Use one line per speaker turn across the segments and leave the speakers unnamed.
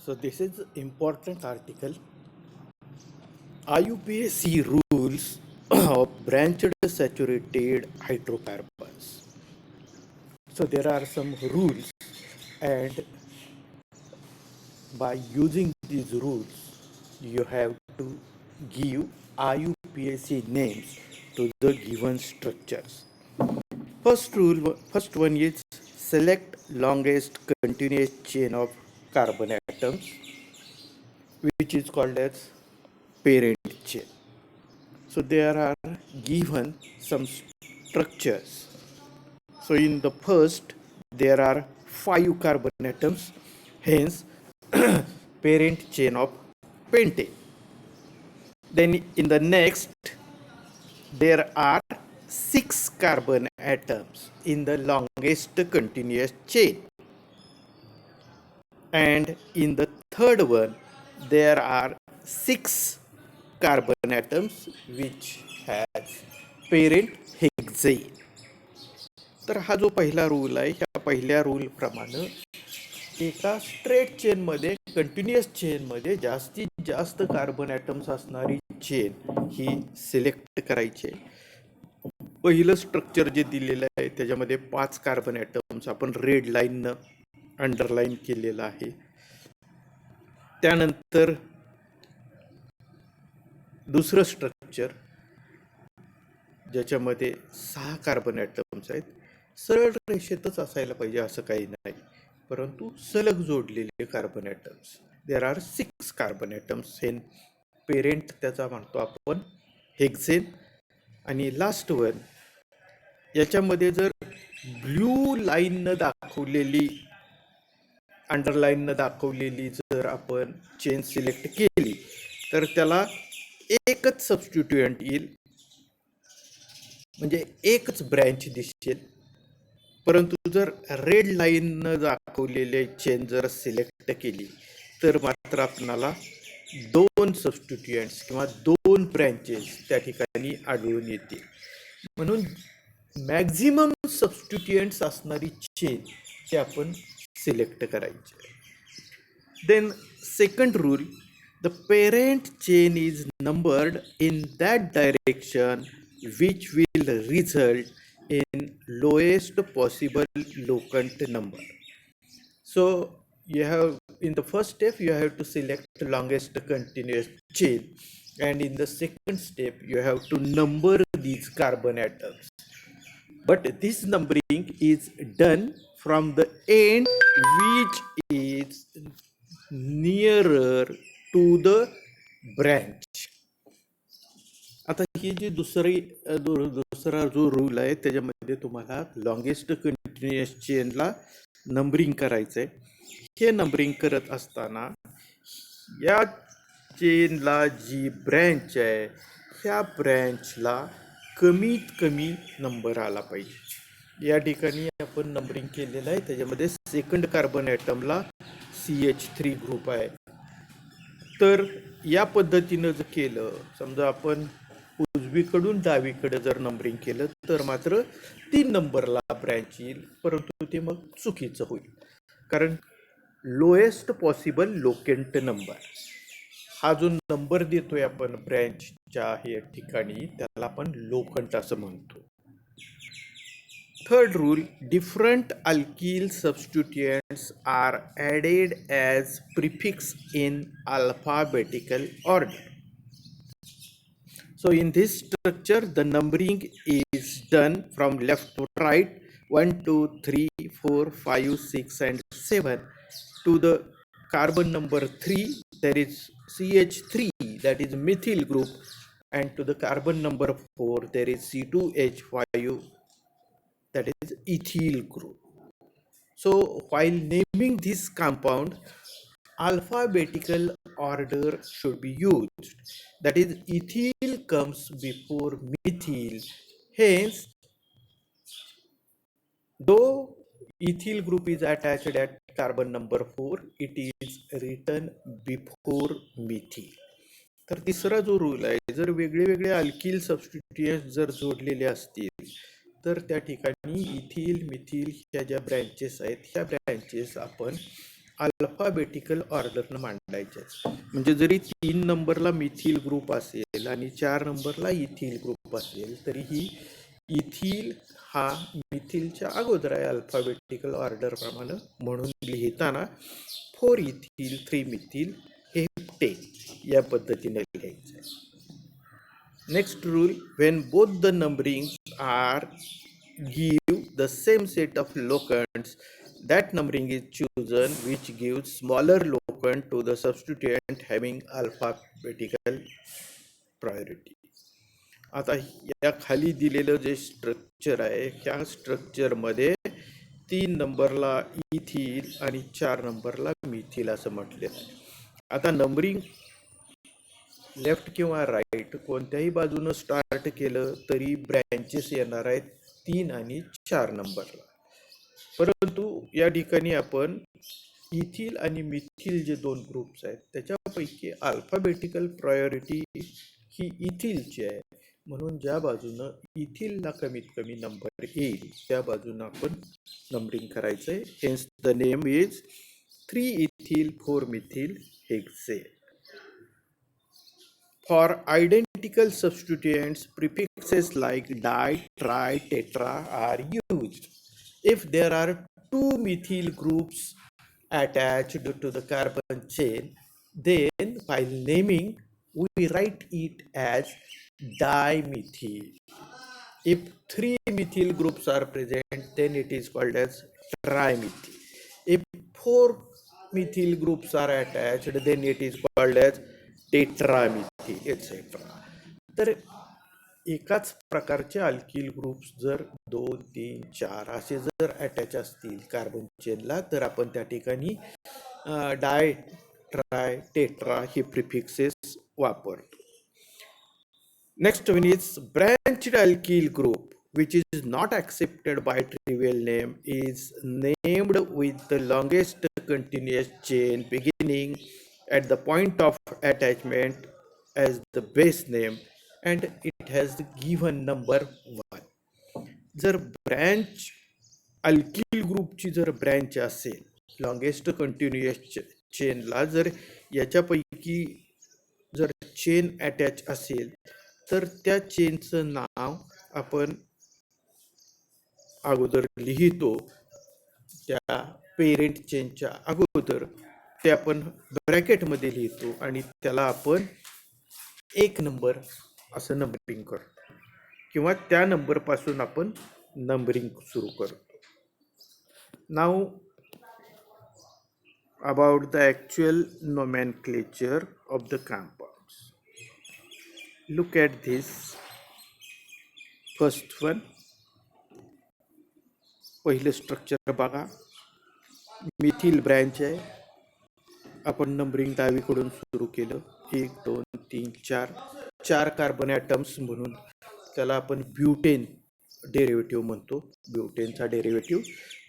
So this is important article. IUPAC rules of branched saturated hydrocarbons. So there are some rules, and by using these rules, you have to give IUPAC names to the given structures. First one is select longest continuous chain of carbon atoms, which is called as parent chain. So there are given some structures. So in the first, there are 5 carbon atoms, hence parent chain of pentane. Then in the next, there are 6 carbon atoms in the longest continuous chain. And in the third one, there are 6 carbon atoms which has parent hexane. तर हा जो पहिला rule आहे, ह्या पहिल्या rule प्रमाणे एका straight चेनमध्ये continuous चेनमध्ये जास्तीत जास्त कार्बन ॲटम्स असणारी चेन ही सिलेक्ट करायची आहे. पहिलं स्ट्रक्चर जे दिलेलं आहे त्याच्यामध्ये 5 कार्बन ॲटम्स आपण रेड लाईननं अंडरलाईन केलेलं आहे. त्यानंतर दुसरं स्ट्रक्चर ज्याच्यामध्ये 6 कार्बन ॲटम्स आहेत. सरळ रेषेतच असायला पाहिजे असं काही नाही, परंतु सलग जोडलेले carbon atoms. There are 6 carbon atoms. Hence parent त्याचा म्हणतो आपण हेक्सेन. आणि लास्ट वन, याच्यामध्ये जर ब्ल्यू लाईननं दाखवलेली अंडरलाईननं दाखवलेली जर आपण चेन सिलेक्ट केली तर त्याला एकच सबस्टिट्युएंट येईल, म्हणजे एकच ब्रँच दिसेल. परंतु जर रेड लाईननं दाखवलेले चेन जर सिलेक्ट केली तर मात्र आपणाला 2 सबस्टिट्युएंट्स किंवा 2 ब्रँचेस त्या ठिकाणी आढळून येतील. म्हणून मॅक्झिमम सबस्टिट्युएंट्स असणारी चेन ते आपण सिलेक्ट करायचे. Then second rule, the parent chain is numbered in that direction which will result in lowest possible locant number. So you have, in the first step you have to select the longest continuous chain, and in the second step you have to number these carbon atoms. But this numbering is done from the end which is nearer to the branch. आता ही जी दुसरा जो rule आहे त्याच्यामध्ये तुम्हाला longest continuous चेनला numbering करायचं आहे. हे numbering करत असताना या चेनला जी ब्रँच आहे ह्या ब्रँचला कमीत कमी नंबर आला पाहिजे. या ठिकाणी आपण नंबरिंग केलेलं आहे. त्याच्यामध्ये सेकंड कार्बन ॲटमला CH3 ग्रुप आहे. तर या पद्धतीनं जर केलं, समजा आपण उजवीकडून डावीकडे जर नंबरिंग केलं तर मात्र 3 नंबरला ब्रँच येईल, परंतु ते मग चुकीचं होईल. कारण लोएस्ट पॉसिबल लोकेंट नंबर हा जो नंबर देतोय आपण ब्रँचच्या हे ठिकाणी त्याला आपण लोकंट असं म्हणतो. Third rule, different alkyl substituents are added as prefix in alphabetical order. So in this structure, the numbering is done from left to right, 1, 2, 3, 4, 5, 6, and 7. To the carbon number 3, there is CH3, that is methyl group, and to the carbon number 4, there is C2H5, that is ethyl group. So while naming this compound, alphabetical order should be used. That is, ethyl comes before methyl. Hence, though ethyl group is attached at carbon number 4, it is written before methyl. तर तिसरा जो rule आहे, जर वेगळे वेगळे alkyl सबस्टिट्युएंट्स जर जोडलेले असतील तर त्या ठिकाणी इथिल मिथिल ह्या ज्या ब्रँचेस आहेत ह्या ब्रँचेस आपण अल्फाबेटिकल ऑर्डरनं मांडायचे. म्हणजे जरी 3 नंबरला मिथिल ग्रुप असेल आणि 4 नंबरला इथिल ग्रुप असेल तरीही इथिल हा मिथिलच्या अगोदर आहे अल्फाबेटिकल ऑर्डर प्रमाणे. म्हणून लिहिताना 4 इथिल 3 मिथिल हेप्टेन या पद्धतीने लिहायचं आहे. Next rule, when both the numberings are give the same set of locants, that numbering is chosen which gives smaller locant to the substituent having alphabetical priority. आता या खाली दिलेलं जे स्ट्रक्चर आहे ह्या स्ट्रक्चरमध्ये 3 नंबरला इथिल आणि 4 नंबरला मिथिल असं म्हटलेलं आहे. आता नंबरिंग लेफ्ट किंवा राईट कोणत्याही बाजूनं स्टार्ट केलं तरी ब्रँचेस येणार आहेत 3 आणि 4 नंबरला. परंतु या ठिकाणी आपण इथिल आणि मिथिल जे 2 ग्रुप्स आहेत त्याच्यापैकी अल्फाबेटिकल प्रायोरिटी ही इथिलची आहे. म्हणून ज्या बाजूनं इथिलला कमीत कमी नंबर येईल त्या बाजूनं आपण नंबरिंग करायचं आहे. Hence the name is 3 ethyl 4 methyl hexane. For identical substituents, prefixes like di, tri, tetra are used. If there are 2 methyl groups attached to the carbon chain, then while naming, we write it as dimethyl. If 3 methyl groups are present, then it is called as trimethyl. If 4 methyl groups are attached, then it is called as tetramethyl etcetera. तर एकाच प्रकारचे alkyl groups जर 2, 3, 4 असे जर attach असतील carbon चेनला तर आपण त्या ठिकाणी डाय, ट्राय, टेट्रा हे प्रिफिक्सेस वापरतो. Next one is branched alkyl group which is not accepted by trivial name is named with the longest continuous chain beginning at the point of attachment as the base name and it has the given number 1. जर branch alkyl ग्रुपची जर branch असेल longest continuous चेनला जर याच्यापैकी जर chain attach असेल तर त्या चेनचं नाव आपण अगोदर लिहितो. त्या पेरेंट चेनच्या अगोदर ते आपण ब्रॅकेटमध्ये लिहितो आणि त्याला आपण 1 नंबर असं नंबरिंग करतो किंवा त्या नंबरपासून आपण नंबरिंग सुरू करतो. नाव about the actual nomenclature of the compounds. Look at this. First one, पहिलं स्ट्रक्चर बघा. मिथिल ब्रँच आहे. आपण नंबरिंग डावीकडून सुरू केलं. 1, 2, 3, 4 कार्बन ॲटम्स म्हणून त्याला आपण ब्युटेन डेरिव्हेटिव्ह म्हणतो. ब्युटेनचा डेरिव्हेटिव्ह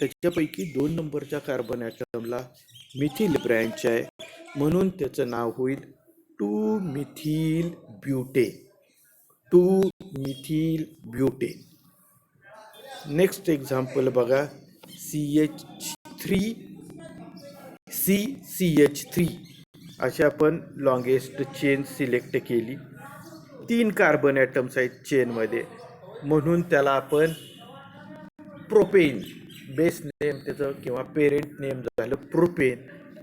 त्याच्यापैकी 2 नंबरच्या कार्बन ॲटमला मिथिल ब्रँच आहे म्हणून त्याचं नाव होईल 2 methyl butane. 2 methyl butane. Next example बघा. CH3 अशी आपण लॉंगेस्ट चेन सिलेक्ट केली. 3 कार्बन ॲटम्स आहेत चेनमध्ये म्हणून त्याला आपण प्रोपेन बेस नेम त्याचं किंवा पेरेंट नेम झालं प्रोपेन.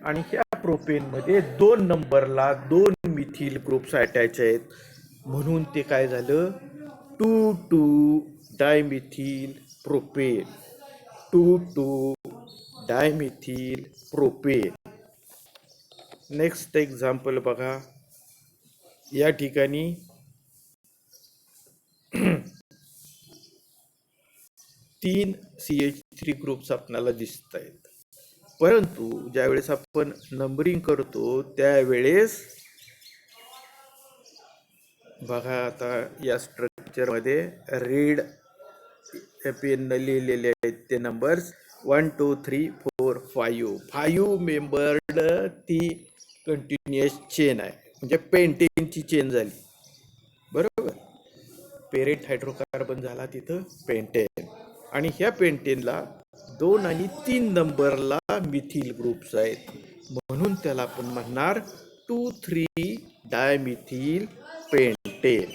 आणि ह्या प्रोपेनमध्ये 2 नंबरला 2 मिथिल ग्रुप्स अटॅच आहेत म्हणून ते काय झालं 2,2 dimethyl propane. 2,2 dimethyl propane. Next example बघा. या ठिकाणी 3 CH3 ग्रुप्स आपल्याला दिसत आहेत परंतु ज्यावेळेस आपण नंबरिंग करतो त्यावेळेस बघा आता या स्ट्रक्चरमध्ये रेड पेननं लिहिलेले आहेत ते नंबर्स 1, 2, 3, 4, 5 मेंबर्ड ती कंटिन्युअस चेन आहे म्हणजे पेंटेनची चेन झाली बरोबर. पेरेंट हायड्रोकार्बन झाला तिथं पेंटेन आणि ह्या पेंटेनला 2 आणि 3 नंबरला मिथिल ग्रुप्स आहेत, म्हणून त्याला आपण म्हणणार 2,3 dimethyl pentane.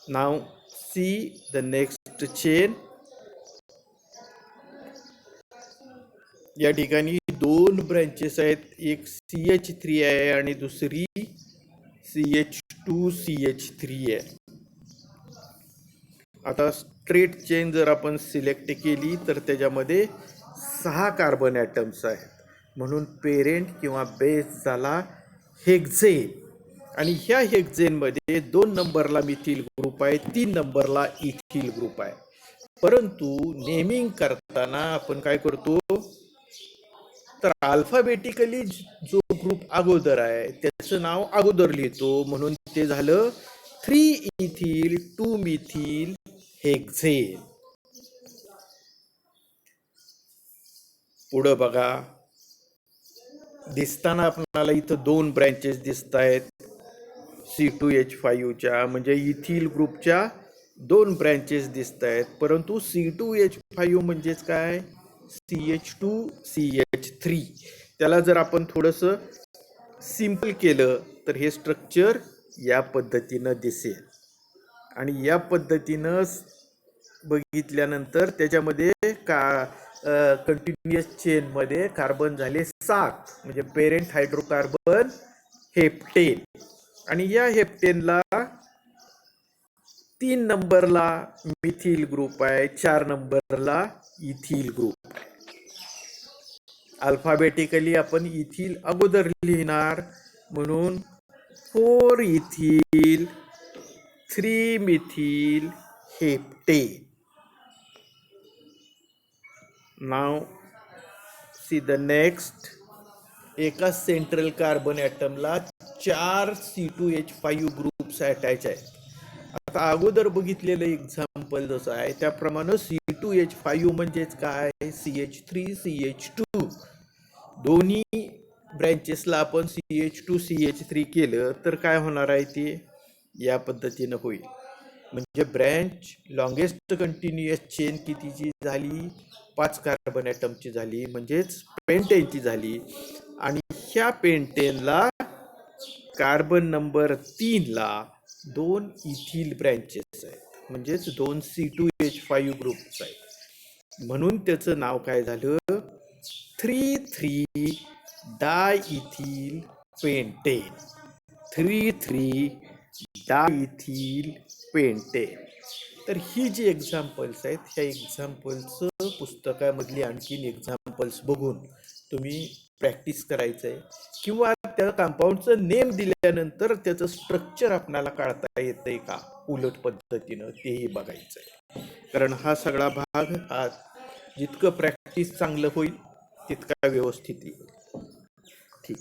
Now see the next chain. या ठिकाणी 2 ब्रँचेस आहेत, एक CH3 आहे आणि दुसरी CH2CH3 आहे. आता स्ट्रेट चेन जर आपण सिलेक्ट केली तर त्याच्यामध्ये 6 कार्बन ॲटम्स आहेत, म्हणून पेरेंट किंवा बेस झाला हेक्झेन. आणि ह्या हेक्झेनमध्ये 2 नंबरला मिथिल ग्रुप आहे, 3 नंबरला इथिल ग्रुप आहे. परंतु नेमिंग करताना आपण काय करतो, तर अल्फाबेटिकली जो ग्रुप अगोदर आहे त्याचं नाव अगोदर लिहितो, म्हणून ते झालं 3 इथिल 2 मिथिल हेक्झेन. पुढं बघा, दिसताना आपल्याला इथं 2 ब्रँचेस दिसत आहेत C2H5च्या, म्हणजे इथिल ग्रुपच्या 2 ब्रँचेस दिसत आहेत. परंतु C2H5 म्हणजेच काय, CH2CH3. त्याला जर आपण थोडंसं सिंपल केलं तर हे स्ट्रक्चर या पद्धतीनं दिसेल. आणि या पद्धतीनं बघितल्यानंतर त्याच्यामध्ये कंटिन्युअस चेनमध्ये कार्बन झाले 7, म्हणजे पेरेंट हायड्रोकार्बन हेप्टेन. आणि या हेप्टेनला 3 नंबरला मिथिल ग्रुप आहे, 4 नंबरला इथिल ग्रुप. अल्फाबेटिकली आपण इथिल अगोदर लिहिणार, म्हणून 4 इथिल 3 मिथिल हेप्टेन. नाव सी द नेक्स्ट. एका सेंट्रल कार्बन ॲटमला 4 C2H5 ग्रुप्स अटॅच आहेत. आता अगोदर बघितलेलं एक्झाम्पल जसं आहे त्याप्रमाणे C2H5 म्हणजेच काय, CH3CH2. दोन्ही ब्रँचेसला आपण CH2CH3 केलं तर काय होणार आहे, ते या पद्धतीनं होईल. म्हणजे ब्रँच लॉंगेस्ट कंटिन्युअस चेन कितीची झाली, 5 कार्बन ॲटमची झाली, म्हणजेच पेंटेनची झाली. आणि ह्या पेंटेनला कार्बन नंबर 3ला 2 इथिल ब्रँचेस आहेत, म्हणजेच 2 C2H5 ग्रुप्स आहेत, म्हणून त्याचं नाव काय झालं, 3,3 डायइथिल पेंटेन. 3,3 डायइथिल पेंटेन. तर ही जी एक्झाम्पल्स आहेत, ह्या एक्झाम्पल्सचं पुस्तकामधली आणखीन एक्झाम्पल्स बघून तुम्ही प्रॅक्टिस करायचं आहे, किंवा त्या कंपाऊंडचं नेम दिल्यानंतर त्याचं स्ट्रक्चर आपल्याला काढता येतंय का उलट पद्धतीनं, तेही बघायचं आहे. कारण हा सगळा भाग हा जितकं प्रॅक्टिस चांगलं होईल तितका व्यवस्थित येईल. ठीक.